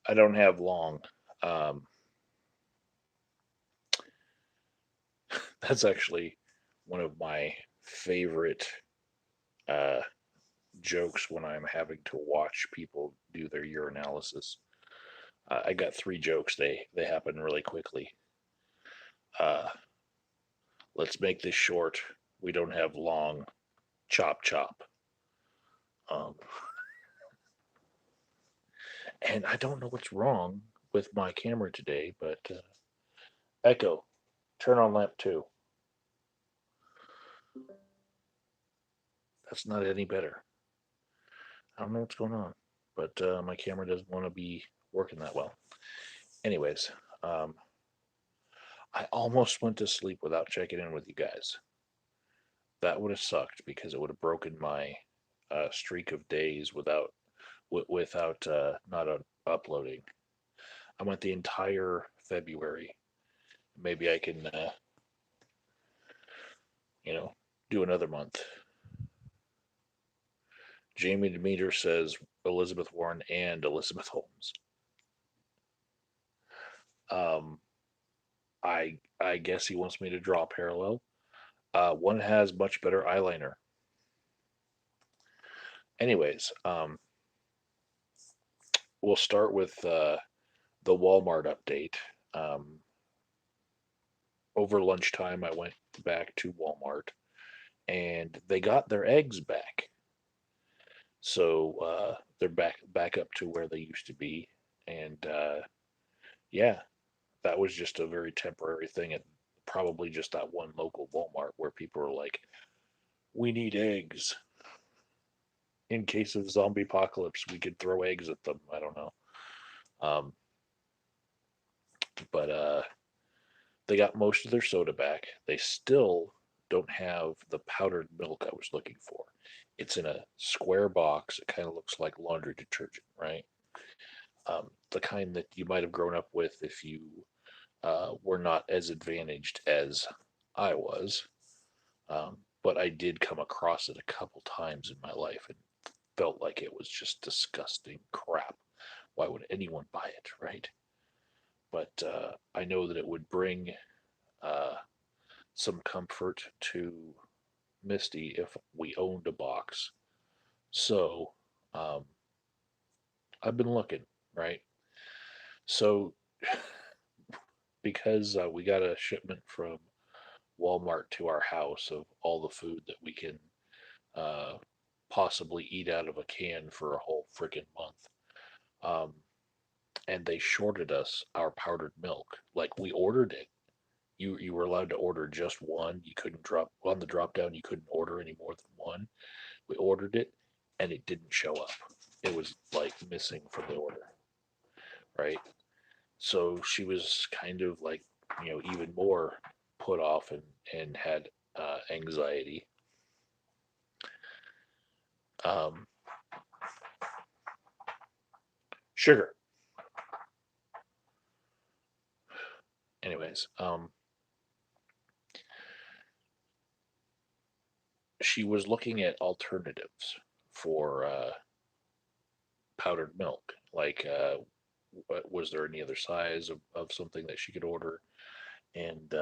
I don't have long. Um, that's actually one of my favorite uh, jokes when I'm having to watch people do their urinalysis. I got three jokes. They happen really quickly. Uh, let's make this short. We don't have long. Chop chop. Um, and I don't know what's wrong with my camera today, but Echo, turn on lamp two. That's not any better. I don't know what's going on, but my camera doesn't want to be working that well. Anyways, um, I almost went to sleep without checking in with you guys. That would have sucked because it would have broken my streak of days without not uploading. I went the entire February. Maybe I can, you know, do another month. Jamie Demeter says Elizabeth Warren and Elizabeth Holmes. Um, I guess he wants me to draw a parallel. One has much better eyeliner. Anyways, we'll start with the Walmart update. Um, Over lunchtime, I went back to Walmart and they got their eggs back. So they're back up to where they used to be. And yeah, that was just a very temporary thing at probably just that one local Walmart where people are like, we need eggs. In case of zombie apocalypse, we could throw eggs at them. I don't know. Um, but they got most of their soda back. They still don't have the powdered milk I was looking for. It's in a square box. It kind of looks like laundry detergent, right? The kind that you might have grown up with if you were not as advantaged as I was. But I did come across it a couple times in my life and felt like it was just disgusting crap. Why would anyone buy it, right? But I know that it would bring uh, some comfort to Misty if we owned a box. So um, I've been looking, right? So because we got a shipment from Walmart to our house of all the food that we can uh, possibly eat out of a can for a whole freaking month. Um, and they shorted us our powdered milk. Like we ordered it. You were allowed to order just one. You couldn't drop on the drop down. You couldn't order any more than one. We ordered it, and it didn't show up. It was like missing from the order, right? So she was kind of like, even more put off and had anxiety. Um, Sugar. Anyways, she was looking at alternatives for powdered milk. Like, was there any other size of something that she could order? And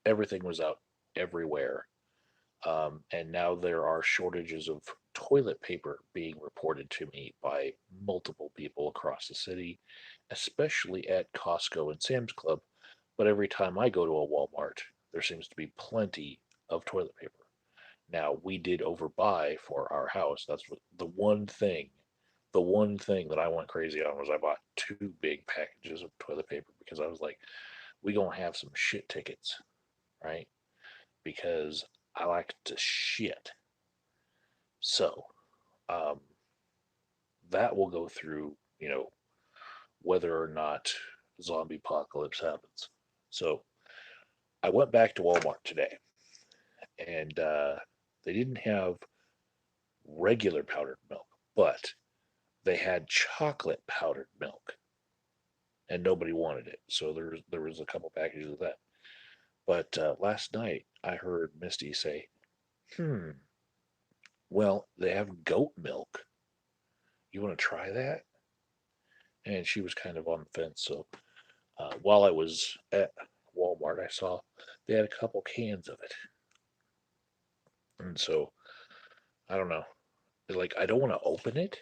everything was out everywhere. And now there are shortages of toilet paper being reported to me by multiple people across the city, especially at Costco and Sam's Club. But every time I go to a Walmart, there seems to be plenty of toilet paper. Now, we did overbuy for our house. That's what the one thing that I went crazy on was I bought two big packages of toilet paper because I was like, we gonna have some shit tickets, right? Because I like to shit. So, um, that will go through, whether or not zombie apocalypse happens. So, I went back to Walmart today and they didn't have regular powdered milk, but they had chocolate powdered milk and nobody wanted it. So there was a couple packages of that. But last night I heard Misty say, "Hmm, well, they have goat milk. You want to try that?" and she was kind of on the fence. So while I was at Walmart, I saw they had a couple cans of it, and so I don't know. Like I don't want to open it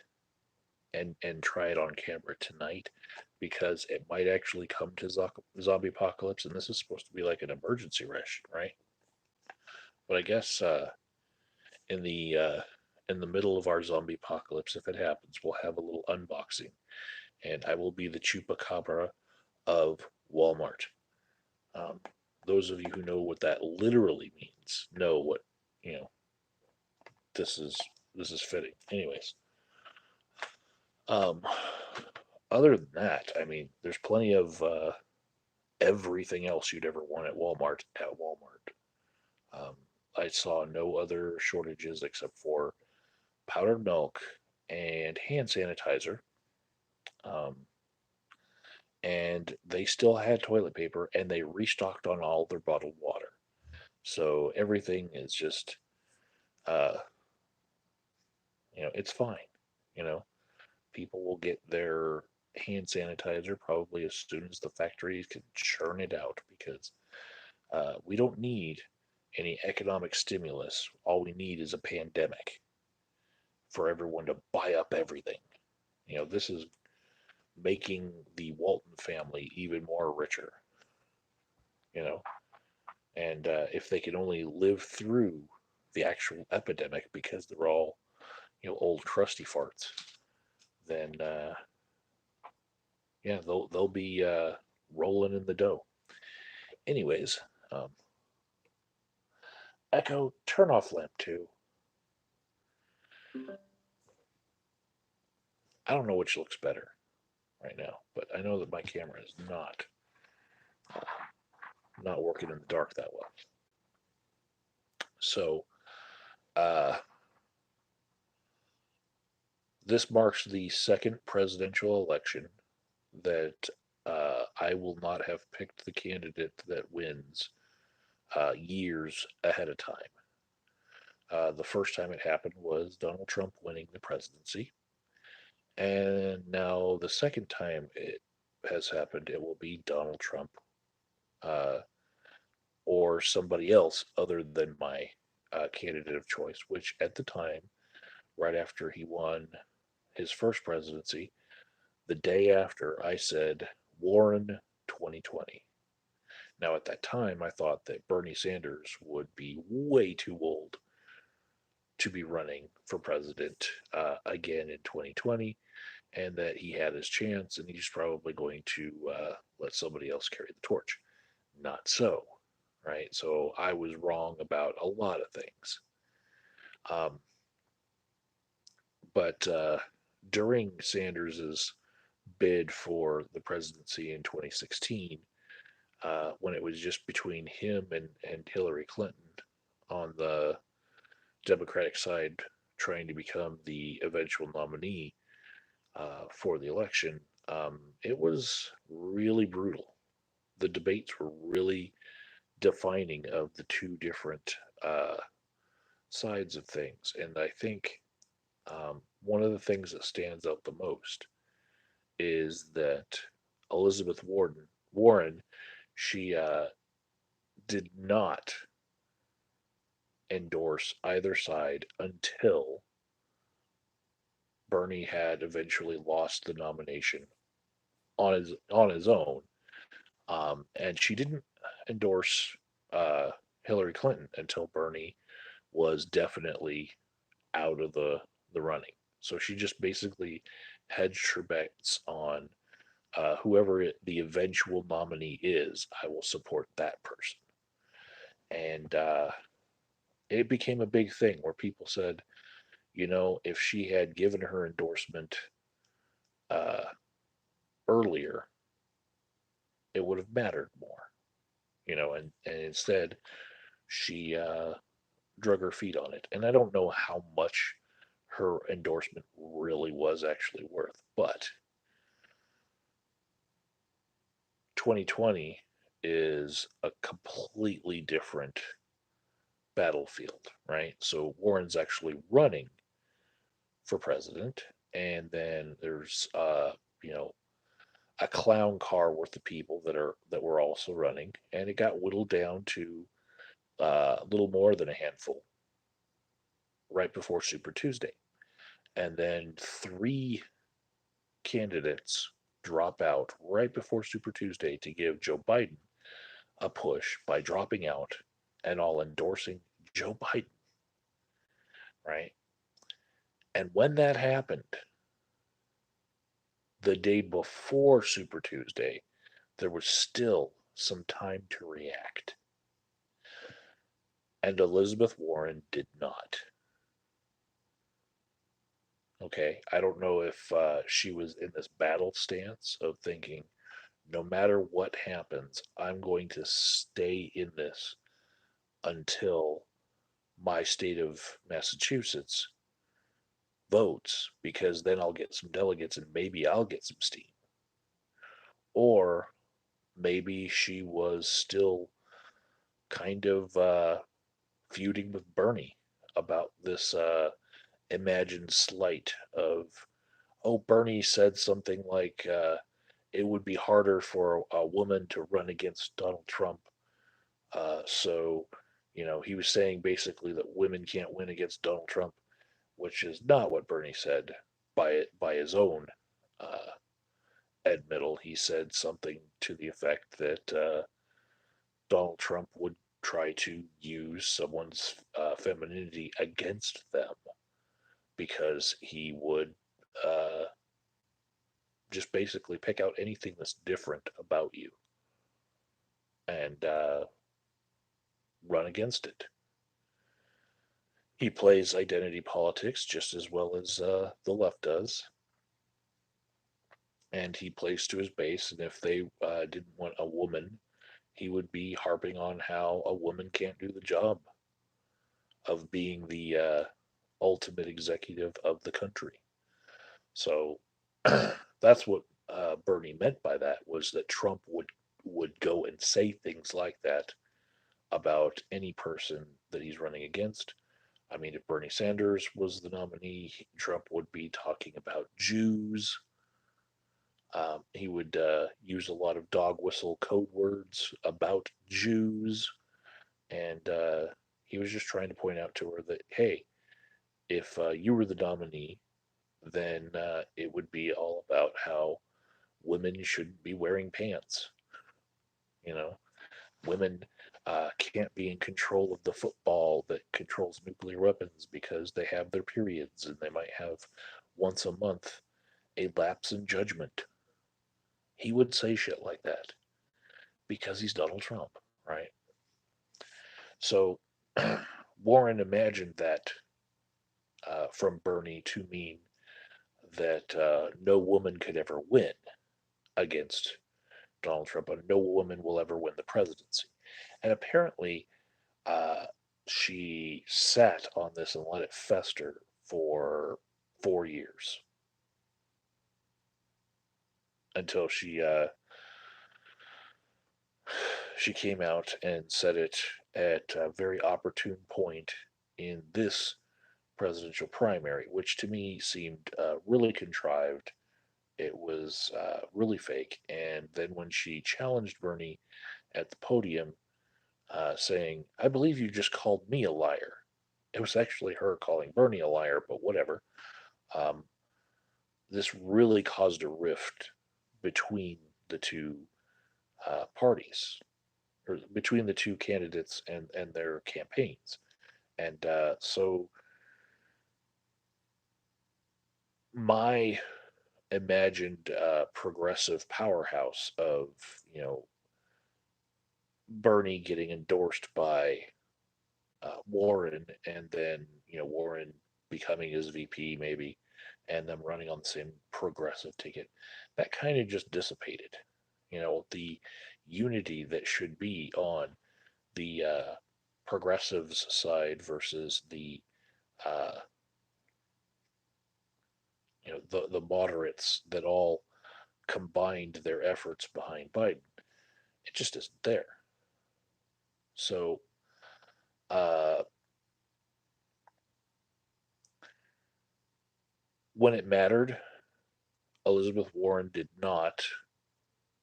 and try it on camera tonight because it might actually come to zombie apocalypse, and this is supposed to be like an emergency ration, right? But I guess in the uh, in the middle of our zombie apocalypse, if it happens, we'll have a little unboxing, and I will be the Chupacabra of Walmart. Um, those of you who know what that literally means know what you know. This is this is fitting. Anyways, um, other than that, I mean, there's plenty of everything else you'd ever want at Walmart at Walmart. Um, I saw no other shortages except for powdered milk and hand sanitizer. Um, and they still had toilet paper and they restocked on all their bottled water. So everything is just, uh, it's fine. You know, people will get their hand sanitizer probably as soon as the factories can churn it out because we don't need any economic stimulus. All we need is a pandemic for everyone to buy up everything. This is making the Walton family even more richer, you know, and if they can only live through the actual epidemic because they're all, old crusty farts, then yeah, they'll be rolling in the dough. Anyways, um, Echo, turn off lamp two. I don't know which looks better right now, but I know that my camera is not working in the dark that well. So uh, this marks the second presidential election that I will not have picked the candidate that wins years ahead of time. The first time it happened was Donald Trump winning the presidency. And now the second time it has happened, it will be Donald Trump uh, or somebody else other than my candidate of choice, which at the time, right after he won his first presidency, the day after, I said Warren 2020. Now, at that time, I thought that Bernie Sanders would be way too old to be running for president again in 2020, and that he had his chance and he's probably going to let somebody else carry the torch. Not so, right? So I was wrong about a lot of things. Um, but during Sanders's bid for the presidency in 2016, when it was just between him and Hillary Clinton on the Democratic side trying to become the eventual nominee for the election, it was really brutal. The debates were really defining of the two different sides of things. And I think one of the things that stands out the most is that Elizabeth Warren, she did not endorse either side until Bernie had eventually lost the nomination on his own, and she didn't endorse Hillary Clinton until Bernie was definitely out of the running. So she just basically hedged her bets on whoever the eventual nominee is. I will support that person, and it became a big thing where people said, if she had given her endorsement uh, earlier, it would have mattered more, and instead she drug her feet on it. And I don't know how much her endorsement really was actually worth, but 2020 is a completely different battlefield, right? So Warren's actually running for president, and then there's you know a clown car worth of people that were also running, and it got whittled down to a little more than a handful right before Super Tuesday. And then three candidates drop out right before Super Tuesday to give Joe Biden a push by dropping out and all endorsing Joe Biden, right? And when that happened, the day before Super Tuesday, there was still some time to react. And Elizabeth Warren did not. Okay. I don't know if she was in this battle stance of thinking, no matter what happens, I'm going to stay in this until my state of Massachusetts votes, because then I'll get some delegates and maybe I'll get some steam. Or maybe she was still kind of feuding with Bernie about this imagined slight of, oh, Bernie said something like it would be harder for a woman to run against Donald Trump. So, he was saying basically that women can't win against Donald Trump, which is not what Bernie said by his own uh, admittal. He said something to the effect that Donald Trump would try to use someone's femininity against them because he would uh, just basically pick out anything that's different about you and run against it. He plays identity politics just as well as the left does, and he plays to his base. And if they didn't want a woman, he would be harping on how a woman can't do the job of being the ultimate executive of the country. So that's what Bernie meant by that, was that Trump would go and say things like that about any person that he's running against. I mean, if Bernie Sanders was the nominee, Trump would be talking about Jews. He would use a lot of dog whistle code words about Jews. And he was just trying to point out to her that, hey, if you were the nominee, then it would be all about how women shouldn't be wearing pants. You know, women can't be in control of the football that controls nuclear weapons because they have their periods and they might have once a month a lapse in judgment. He would say shit like that because he's Donald Trump, right? So Warren imagined that from Bernie to mean that no woman could ever win against Donald Trump, and no woman will ever win the presidency. And apparently, uh, she sat on this and let it fester for 4 years until she came out and said it at a very opportune point in this presidential primary, which to me seemed really contrived. It was really fake. And then when she challenged Bernie at the podium, saying, I believe you just called me a liar. It was actually her calling Bernie a liar, but whatever. Um, this really caused a rift between the two parties, or between the two candidates and their campaigns. And so my imagined progressive powerhouse of, you know, Bernie getting endorsed by Warren, and then Warren becoming his VP maybe, and them running on the same progressive ticket, that kind of just dissipated. The unity that should be on the progressives side versus the uh, the moderates that all combined their efforts behind Biden. It just isn't there. So uh, when it mattered, Elizabeth Warren did not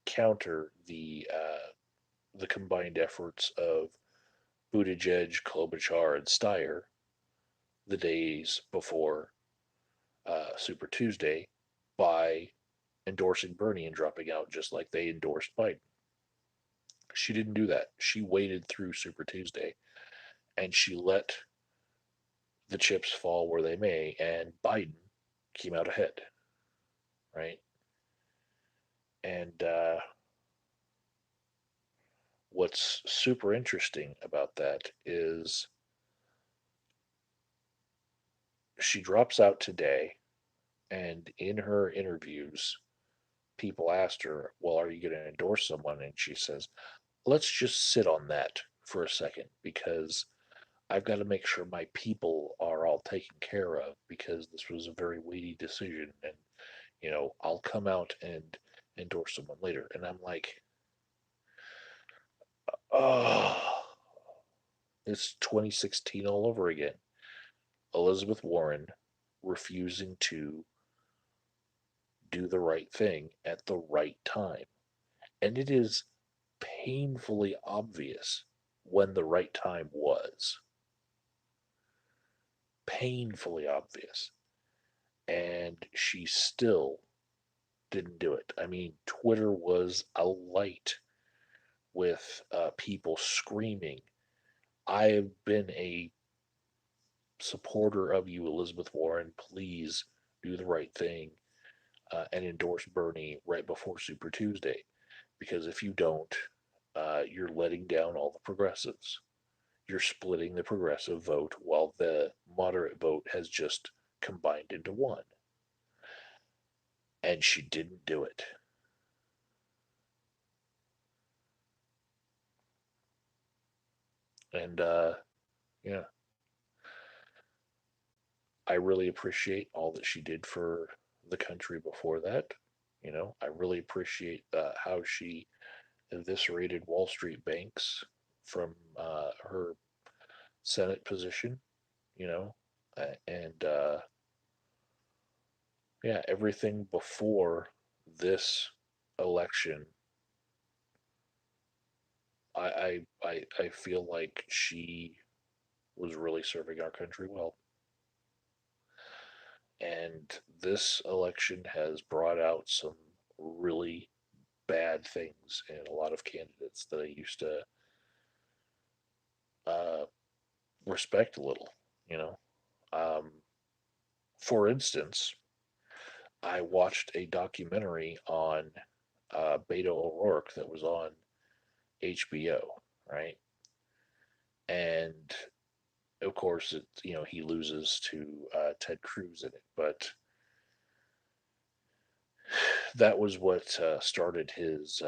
counter the combined efforts of Buttigieg, Klobuchar, and Steyer the days before Super Tuesday by endorsing Bernie and dropping out just like they endorsed Biden. She didn't do that. She waited through Super Tuesday and she let the chips fall where they may, and Biden came out ahead, right? And what's super interesting about that is she drops out today, and in her interviews, people asked her, well, are you going to endorse someone? And she says, let's just sit on that for a second because I've got to make sure my people are all taken care of because this was a very weighty decision. And, I'll come out and endorse someone later. And I'm like, oh, it's 2016 all over again. Elizabeth Warren refusing to do the right thing at the right time. And it is painfully obvious when the right time was. Painfully obvious. And she still didn't do it. I mean, Twitter was alight with people screaming, I have been a supporter of you, Elizabeth Warren. Please do the right thing and endorse Bernie right before Super Tuesday. Because if you don't, you're letting down all the progressives. You're splitting the progressive vote while the moderate vote has just combined into one. And she didn't do it. And yeah, I really appreciate all that she did for the country before that. I really appreciate how she eviscerated Wall Street banks from her Senate position, you know, and yeah, everything before this election, I feel like she was really serving our country well. And this election has brought out some really bad things in a lot of candidates that I used to uh, respect a little, you know. Um, for instance, I watched a documentary on Beto O'Rourke that was on HBO, right? And of course, he loses to Ted Cruz in it, but that was what started his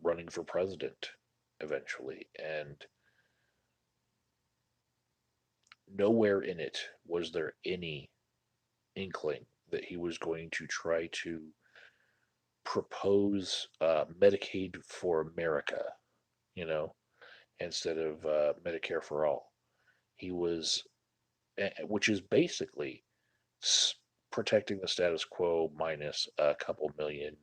running for president eventually. And nowhere in it was there any inkling that he was going to try to propose Medicaid for America, you know, instead of Medicare for all. He was, which is basically protecting the status quo minus a couple million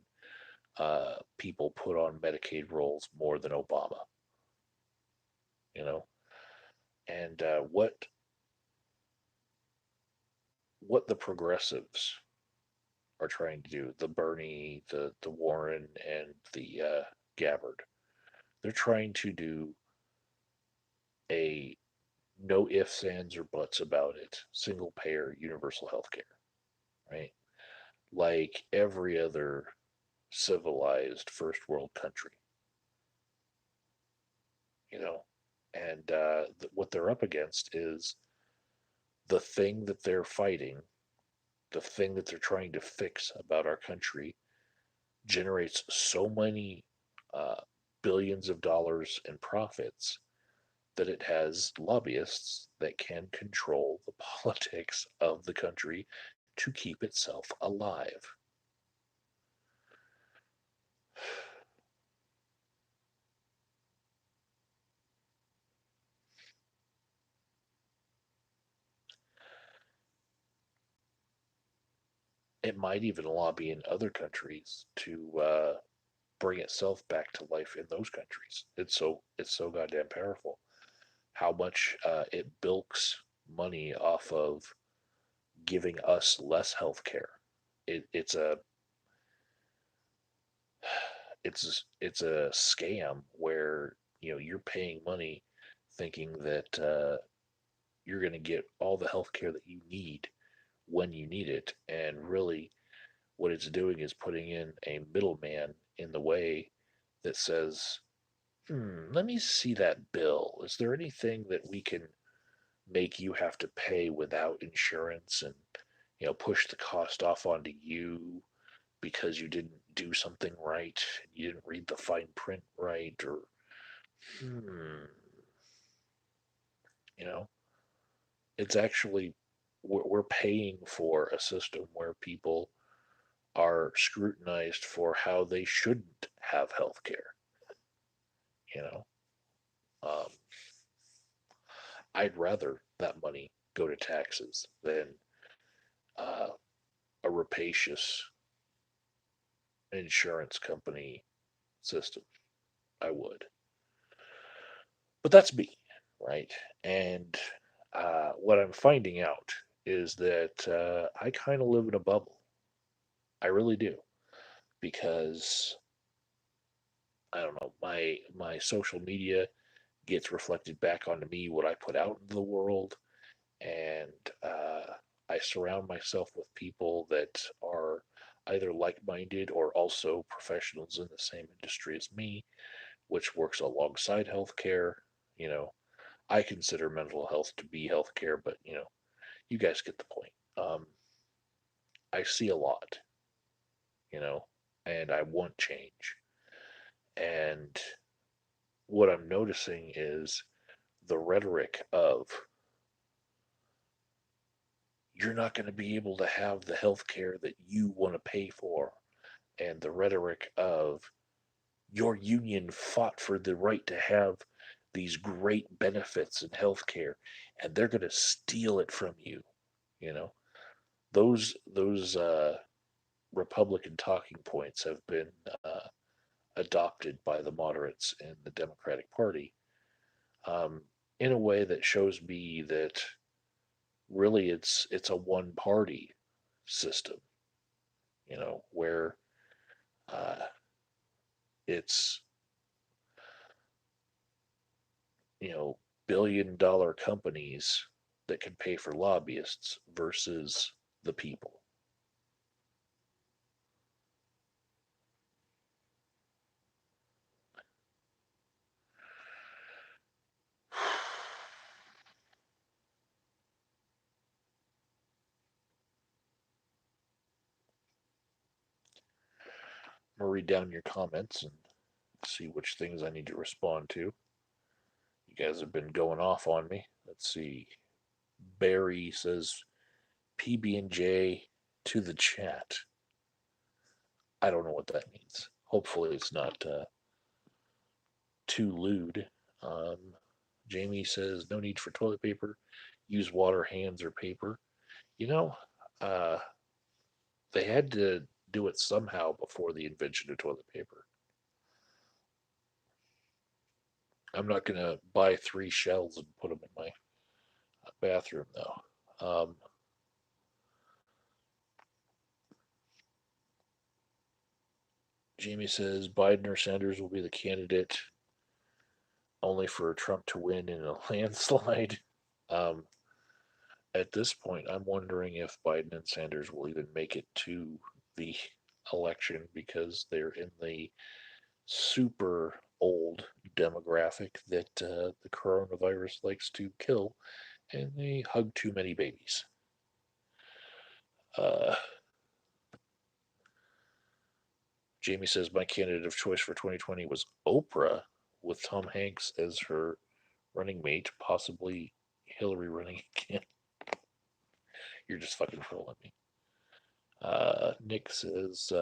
people put on Medicaid rolls more than Obama, you know. And what the progressives are trying to do, the Bernie, the Warren, and the Gabbard, they're trying to do a no ifs, ands, or buts about it, single payer universal health care, right? Like every other civilized first world country, you know? And what they're up against is the thing that they're fighting, the thing that they're trying to fix about our country generates so many uh, billions of dollars in profits that it has lobbyists that can control the politics of the country to keep itself alive. it might even lobby in other countries to bring itself back to life in those countries. It's so goddamn powerful. How much it bilks money off of giving us less health care. It's a it's a scam where you're paying money thinking that you're going to get all the health care that you need when you need it, and really what it's doing is putting in a middleman in the way that says, let me see that bill. Is there anything that we can make you have to pay without insurance, and push the cost off onto you because you didn't do something right, you didn't read the fine print right, or hmm, you know, it's actually we're paying for a system where people are scrutinized for how they shouldn't have health care. You know, um, I'd rather that money go to taxes than uh, a rapacious insurance company system. I would, but that's me, right? And what I'm finding out is that I kind of live in a bubble. I really do, because I don't know, my social media gets reflected back onto me what I put out into the world, and I surround myself with people that are either like-minded or also professionals in the same industry as me, which works alongside healthcare. You know, I consider mental health to be healthcare, but you guys get the point. I see a lot, you know, and I want change. And what I'm noticing is the rhetoric of you're not going to be able to have the health care that you want to pay for, and the rhetoric of your union fought for the right to have these great benefits in health care, and they're going to steal it from you. You know, those Republican talking points have been adopted by the moderates in the Democratic Party, um, in a way that shows me that really it's a one party system, where uh, it's you know billion-dollar companies that can pay for lobbyists versus the people. I'm gonna read down your comments and see which things I need to respond to. You guys have been going off on me. Let's see. Barry says PB&J to the chat. I don't know what that means. Hopefully, it's not too lewd. Um, Jamie says no need for toilet paper. Use water, hands, or paper. You know, uh, they had to do it somehow before the invention of toilet paper. I'm not going to buy 3 shells and put them in my bathroom, though. Jamie says Biden or Sanders will be the candidate, only for Trump to win in a landslide. Um, at this point, I'm wondering if Biden and Sanders will even make it to the election, because they're in the super old demographic that the coronavirus likes to kill, and they hug too many babies. Uh, Jamie says my candidate of choice for 2020 was Oprah, with Tom Hanks as her running mate, possibly Hillary running again. You're just fucking trolling me. Nick says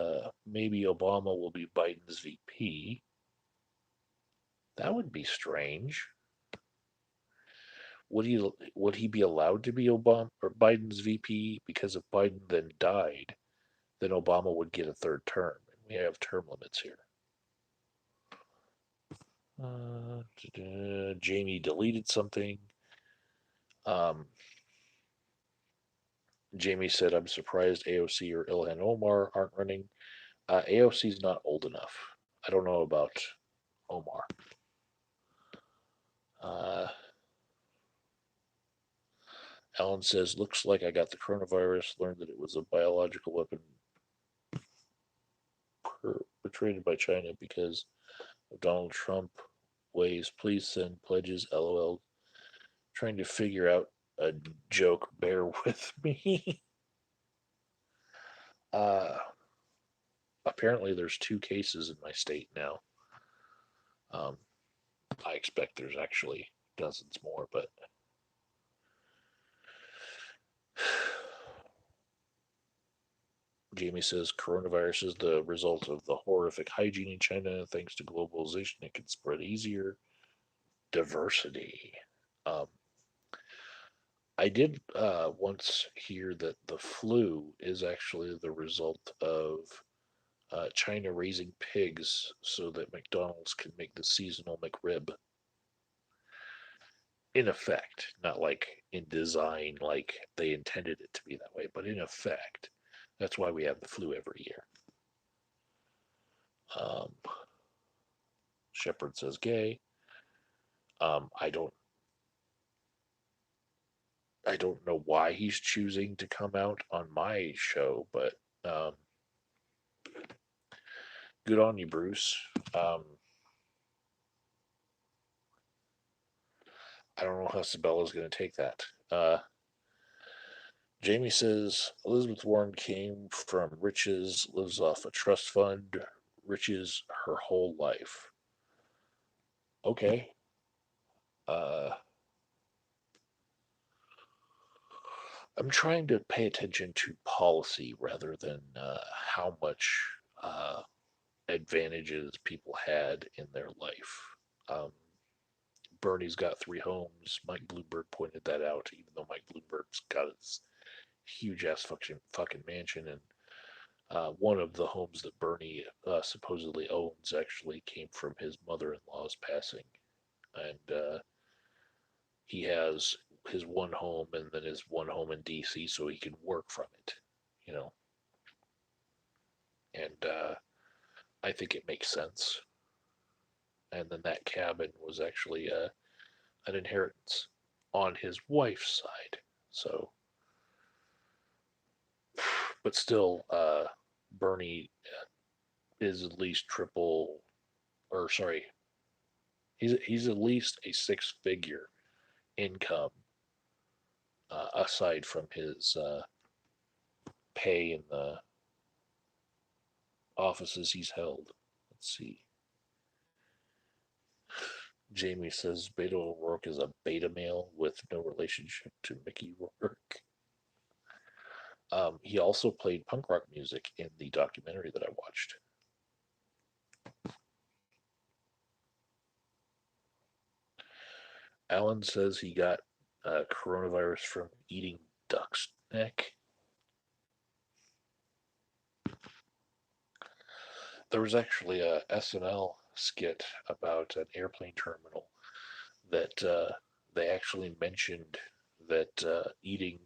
maybe Obama will be Biden's VP. That would be strange. Would he be allowed to be Obama or Biden's VP, because if Biden then died, then Obama would get a third term. And we have term limits here. Jamie deleted something. Um, Jamie said, I'm surprised AOC or Ilhan Omar aren't running. AOC is not old enough. I don't know about Omar. Uh, Alan says, looks like I got the coronavirus, learned that it was a biological weapon perpetrated by China because of Donald Trump ways. Please send pledges. LOL. Trying to figure out a joke. Bear with me. uh, Apparently, there's two cases in my state now. Um, I expect there's actually dozens more, but Jamie says coronavirus is the result of the horrific hygiene in China. Thanks to globalization, it can spread easier. Diversity. Um, I did once hear that the flu is actually the result of China raising pigs so that McDonald's can make the seasonal McRib. In effect, not like in design, like they intended it to be that way, but in effect, that's why we have the flu every year. Um, Shepard says gay. Um, I don't, I don't know why he's choosing to come out on my show, but um, good on you, Bruce. Um, I don't know how Sabella's going to take that. Jamie says Elizabeth Warren came from riches, lives off a trust fund, riches her whole life. Okay. Uh, I'm trying to pay attention to policy rather than how much uh, advantages people had in their life. Um, Bernie's got three homes. Mike Bloomberg pointed that out, even though Mike Bloomberg's got his huge ass fucking mansion. And one of the homes that Bernie supposedly owns actually came from his mother in law's passing. And he has his one home and then his one home in DC so he can work from it, you know. And I think it makes sense. And then that cabin was actually an inheritance on his wife's side. So, but still, Bernie is at least triple, or sorry, he's at least a six-figure income aside from his pay in the offices he's held. Let's see. Jamie says Beto O'Rourke is a beta male with no relationship to Mickey Rourke. He also played punk rock music in the documentary that I watched. Alan says he got coronavirus from eating duck's neck. There was actually a SNL skit about an airplane terminal that they actually mentioned that eating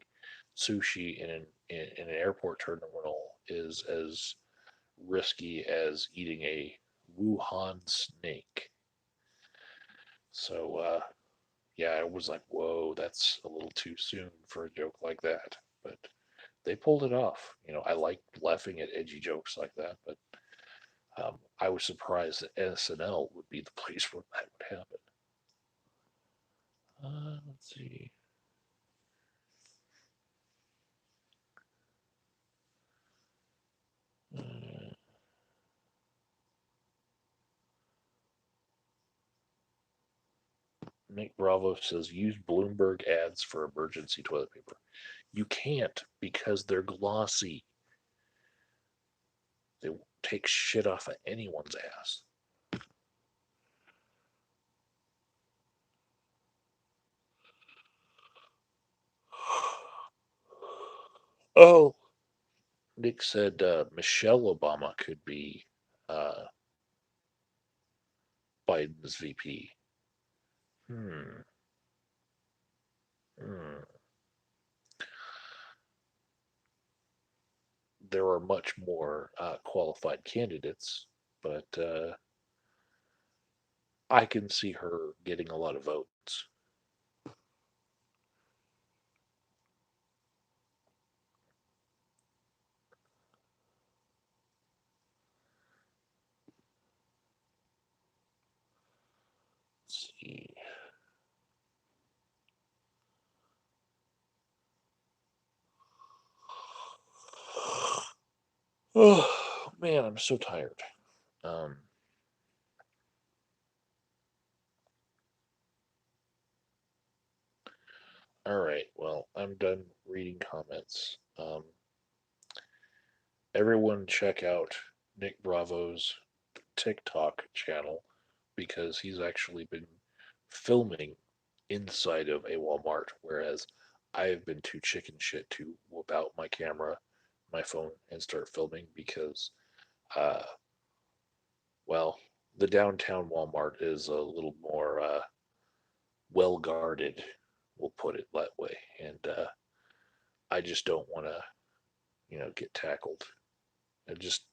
sushi in an airport terminal is as risky as eating a Wuhan snake. So yeah, I was like, whoa, that's a little too soon for a joke like that. But they pulled it off. You know, I like laughing at edgy jokes like that, but I was surprised that SNL would be the place where that would happen. Let's see. Uh, Nick Bravo says use Bloomberg ads for emergency toilet paper. You can't because they're glossy. They take shit off of anyone's ass. Oh, Nick said Michelle Obama could be uh, Biden's VP. Hmm. Hmm. There are much more qualified candidates, but I can see her getting a lot of votes. Let's see. Oh man, I'm so tired. Um, all right, well, I'm done reading comments. Everyone check out Nick Bravo's TikTok channel because he's actually been filming inside of a Walmart, whereas I've been too chicken shit to whip out my camera, my phone, and start filming because, uh, well, the downtown Walmart is a little more well guarded, we'll put it that way, and I just don't want to, get tackled. I just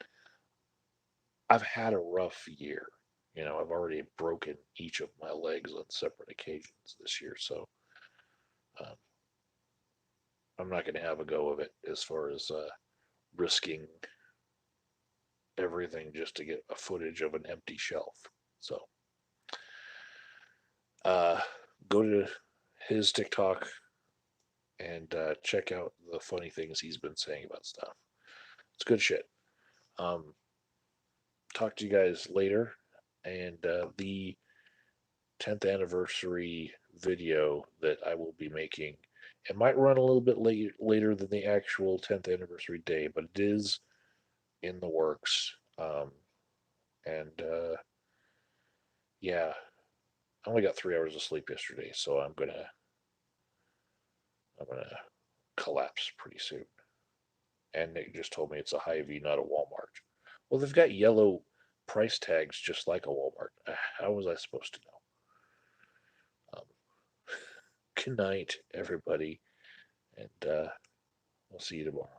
I've had a rough year. I've already broken each of my legs on separate occasions this year, so um, I'm not going to have a go of it as far as risking everything just to get a footage of an empty shelf. So uh, go to his TikTok and check out the funny things he's been saying about stuff. It's good shit. Um, talk to you guys later, and the 10th anniversary video that I will be making. It might run a little bit later than the actual 10th anniversary day, but it is in the works. And yeah, I only got 3 hours of sleep yesterday, so I'm gonna collapse pretty soon. And Nick just told me it's a Hy-Vee, not a Walmart. Well, they've got yellow price tags just like a Walmart. How was I supposed to know? Good night, everybody, and we'll see you tomorrow.